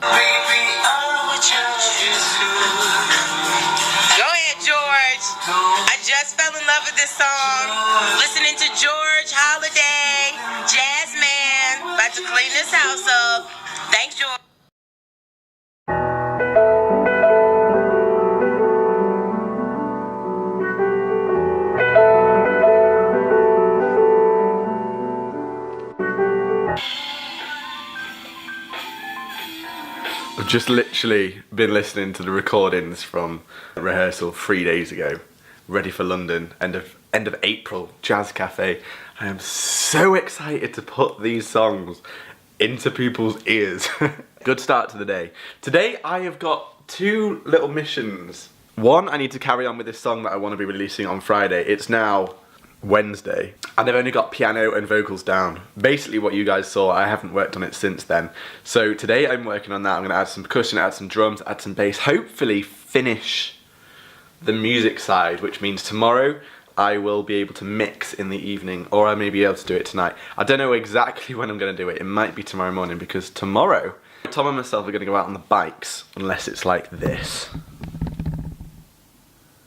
Baby, I would charge you Go ahead, George. I just fell in love with this song. Listening to George Holliday, Jazz Man. About to clean this house up. Thanks, George. I've just literally been listening to the recordings from rehearsal 3 days ago. Ready for London, end of April, Jazz Cafe. I am so excited to put these songs into people's ears. Good start to the day. Today I have got two little missions. One, I need to carry on with this song that I want to be releasing on Friday. It's now Wednesday, and I've only got piano and vocals down. Basically what you guys saw, I haven't worked on it since then. So today I'm working on that. I'm going to add some percussion, add some drums, add some bass, hopefully finish the music side, which means tomorrow I will be able to mix in the evening, or I may be able to do it tonight. I don't know exactly when I'm going to do it. It might be tomorrow morning, because tomorrow Tom and myself are going to go out on the bikes, unless it's like this.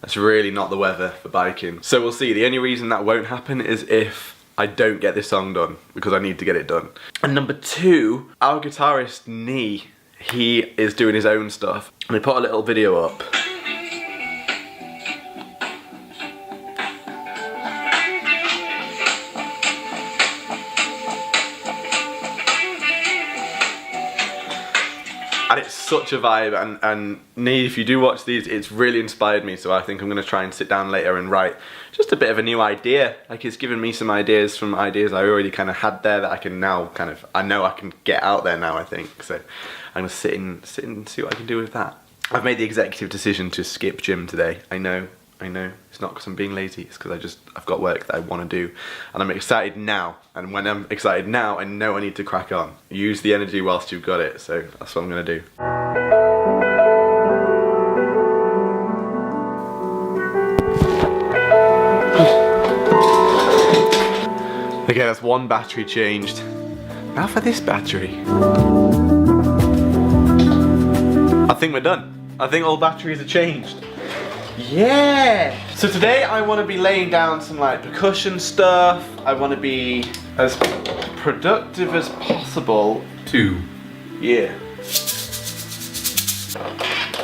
That's really not the weather for biking. So we'll see. The only reason that won't happen is if I don't get this song done, because I need to get it done. And number two, our guitarist, Nee, he is doing his own stuff. And I put a little video up. And it's such a vibe, and Nee, if you do watch these, it's really inspired me, so I think I'm going to try and sit down later and write just a bit of a new idea. Like, it's given me some ideas from ideas I already kind of had there that I can now kind of, I know I can get out there now, I think. So I'm going to sit and see what I can do with that. I've made the executive decision to skip gym today. I know. It's not because I'm being lazy, it's because I've got work that I want to do. And I'm excited now. And when I'm excited now, I know I need to crack on. Use the energy whilst you've got it. So that's what I'm going to do. Okay, that's one battery changed. Now for this battery. I think we're done. I think all batteries are changed. Yeah! So today I want to be laying down some like percussion stuff. I want to be as productive as possible too. Yeah.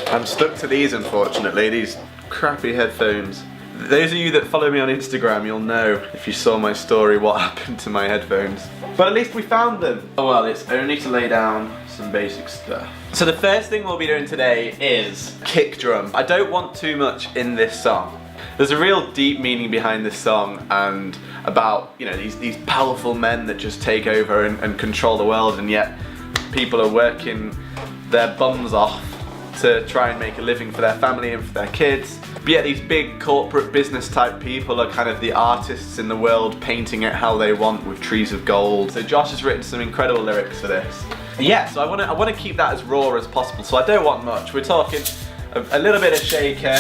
I'm stuck to these, unfortunately, these crappy headphones. Those of you that follow me on Instagram, you'll know, if you saw my story, what happened to my headphones. But at least we found them. Oh well, it's only to lay down some basic stuff. So the first thing we'll be doing today is kick drum. I don't want too much in this song. There's a real deep meaning behind this song, and about, you know, these powerful men that just take over and control the world, and yet people are working their bums off to try and make a living for their family and for their kids. But yet these big corporate business type people are kind of the artists in the world, painting it how they want with trees of gold. So Josh has written some incredible lyrics for this. Yeah, so I want to keep that as raw as possible, so I don't want much. We're talking a little bit of shaker,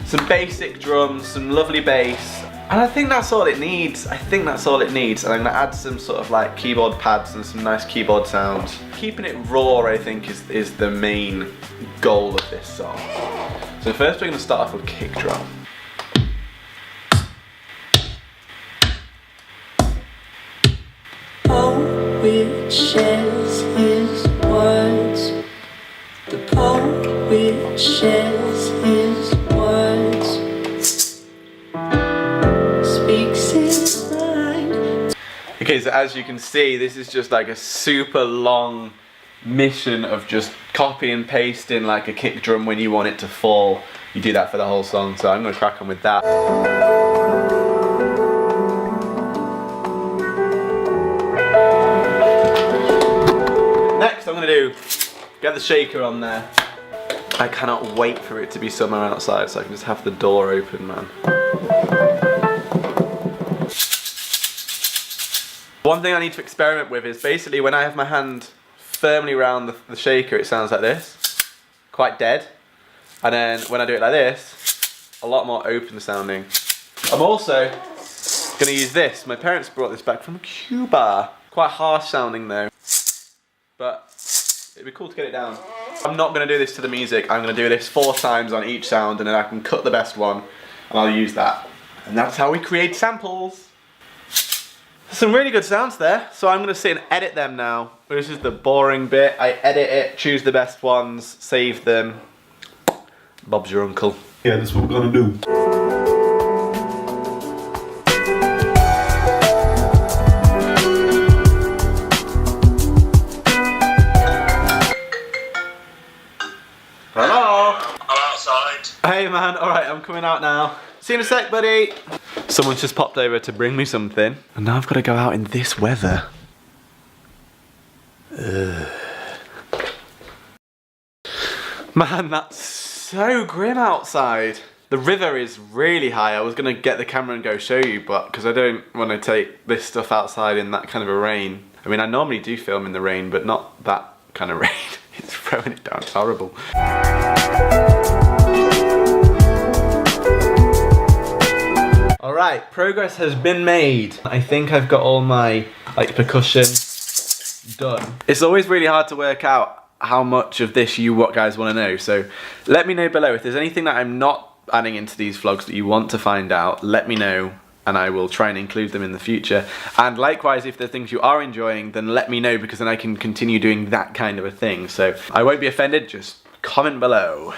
some basic drums, some lovely bass, and I think that's all it needs. And I'm going to add some sort of like keyboard pads and some nice keyboard sounds. Keeping it raw, I think, is the main goal of this song. So first we're going to start off with kick drum. Poet shares his words. The poet shares his words. Speaks his mind. Okay, so as you can see, this is just like a super long mission of just copy and pasting like a kick drum when you want it to fall. You do that for the whole song, so I'm going to crack on with that. Next I'm going to get the shaker on there. I cannot wait for it to be somewhere outside so I can just have the door open, man. One thing I need to experiment with is basically when I have my hand firmly around the shaker, it sounds like this, quite dead. And then when I do it like this, a lot more open sounding. I'm also going to use this. My parents brought this back from Cuba. Quite harsh sounding though. But It'd be cool to get it down. I'm not going to do this to the music. I'm going to do this 4 times on each sound, and then I can cut the best one and I'll use that. And that's how we create samples. Some really good sounds there, so I'm going to sit and edit them now. This is the boring bit. I edit it, choose the best ones, save them. Bob's your uncle. Yeah, that's what we're gonna do. Hello? I'm outside. Hey man, alright, I'm coming out now. See you in a sec, buddy. Someone's just popped over to bring me something, and now I've got to go out in this weather. Ugh. Man, that's so grim outside. The river is really high. I was going to get the camera and go show you, but because I don't want to take this stuff outside in that kind of a rain. I mean, I normally do film in the rain, but not that kind of rain. It's throwing it down, it's horrible. Alright, progress has been made. I think I've got all my percussion done. It's always really hard to work out how much of this you guys want to know, so let me know below. If there's anything that I'm not adding into these vlogs that you want to find out, let me know and I will try and include them in the future. And likewise, if there are things you are enjoying, then let me know, because then I can continue doing that kind of a thing. So I won't be offended, just comment below.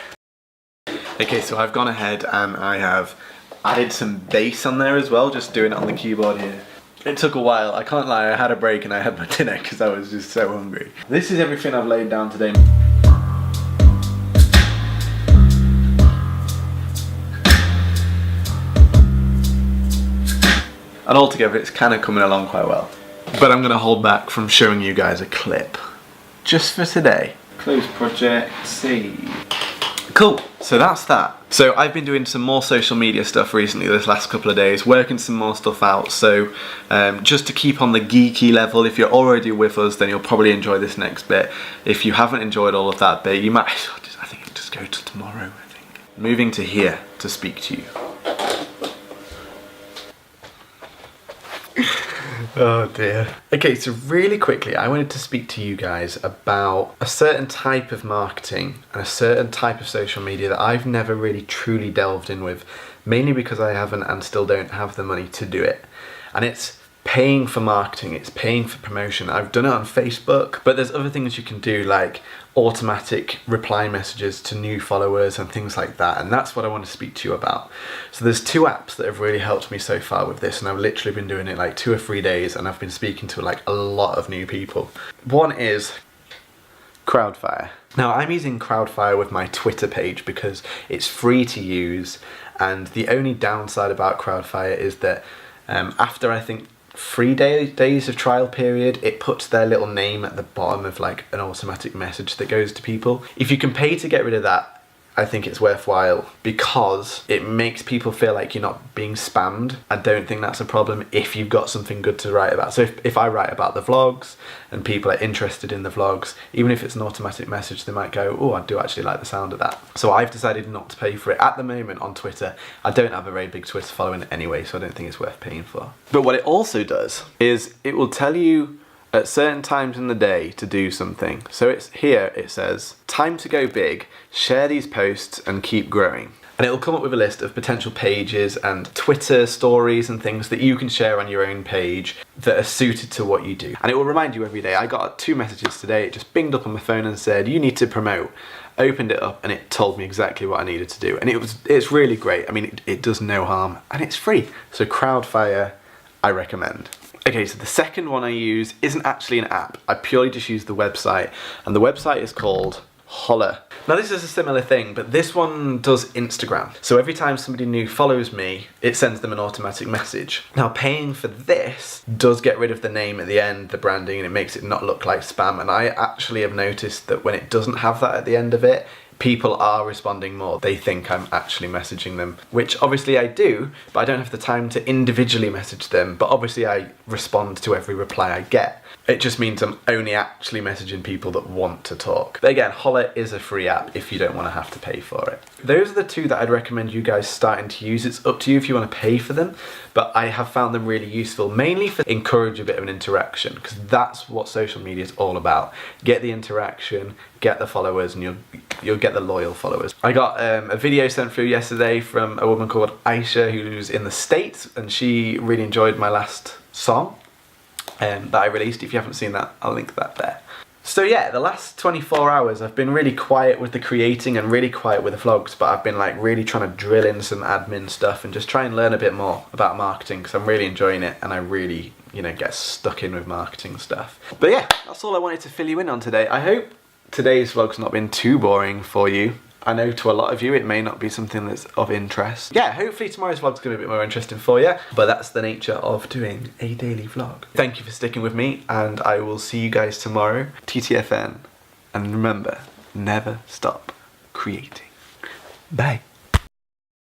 Okay, so I've gone ahead and I have added some bass on there as well, just doing it on the keyboard here. It took a while, I can't lie, I had a break and I had my dinner because I was just so hungry. This is everything I've laid down today. And altogether it's kind of coming along quite well. But I'm going to hold back from showing you guys a clip. Just for today. Close project, save. Cool, so that's that. So I've been doing some more social media stuff recently this last couple of days, working some more stuff out. So just to keep on the geeky level, if you're already with us, then you'll probably enjoy this next bit. If you haven't enjoyed all of that bit, you might, I think it'll just go till tomorrow, I think. Moving to here to speak to you. Oh dear. Okay, so really quickly, I wanted to speak to you guys about a certain type of marketing and a certain type of social media that I've never really truly delved in with, mainly because I haven't and still don't have the money to do it. And it's paying for marketing, it's paying for promotion. I've done it on Facebook, but there's other things you can do, like automatic reply messages to new followers and things like that, and that's what I want to speak to you about. So there's 2 apps that have really helped me so far with this, and I've literally been doing it like 2 or 3 days, and I've been speaking to like a lot of new people. One is Crowdfire. Now I'm using Crowdfire with my Twitter page because it's free to use, and the only downside about Crowdfire is that after I think 3 days of trial period, it puts their little name at the bottom of like an automatic message that goes to people. If you can pay to get rid of that, I think it's worthwhile, because it makes people feel like you're not being spammed. I don't think that's a problem if you've got something good to write about. So if I write about the vlogs and people are interested in the vlogs, even if it's an automatic message, they might go, oh, I do actually like the sound of that. So I've decided not to pay for it at the moment on Twitter. I don't have a very big Twitter following anyway, so I don't think it's worth paying for. But what it also does is it will tell you at certain times in the day to do something. So it's here, it says, time to go big, share these posts and keep growing. And it'll come up with a list of potential pages and Twitter stories and things that you can share on your own page that are suited to what you do. And it will remind you every day. I got 2 messages today, it just binged up on my phone and said, you need to promote. Opened it up and it told me exactly what I needed to do. And it's really great. I mean, it does no harm and it's free. So Crowdfire, I recommend. Okay, so the second one I use isn't actually an app. I purely just use the website, and the website is called Holliday. Now this is a similar thing, but this one does Instagram. So every time somebody new follows me, it sends them an automatic message. Now paying for this does get rid of the name at the end, the branding, and it makes it not look like spam. And I actually have noticed that when it doesn't have that at the end of it, people are responding more. They think I'm actually messaging them, which obviously I do, but I don't have the time to individually message them. But obviously I respond to every reply I get. It just means I'm only actually messaging people that want to talk. But again, Holliday is a free app if you don't want to have to pay for it. Those are the two that I'd recommend you guys starting to use. It's up to you if you want to pay for them, but I have found them really useful, mainly for encourage a bit of an interaction, because that's what social media is all about. Get the interaction, get the followers, and you'll get the loyal followers. I got a video sent through yesterday from a woman called Aisha who's in the States, and she really enjoyed my last song that I released. If you haven't seen that, I'll link that there. So yeah, the last 24 hours I've been really quiet with the creating and really quiet with the vlogs, but I've been like really trying to drill in some admin stuff and just try and learn a bit more about marketing, because I'm really enjoying it and I really, you know, get stuck in with marketing stuff. But yeah, that's all I wanted to fill you in on today. I hope today's vlog's not been too boring for you. I know to a lot of you it may not be something that's of interest. Yeah, hopefully tomorrow's vlog's gonna be a bit more interesting for you, but that's the nature of doing a daily vlog. Thank you for sticking with me, and I will see you guys tomorrow. TTFN, and remember, never stop creating. Bye.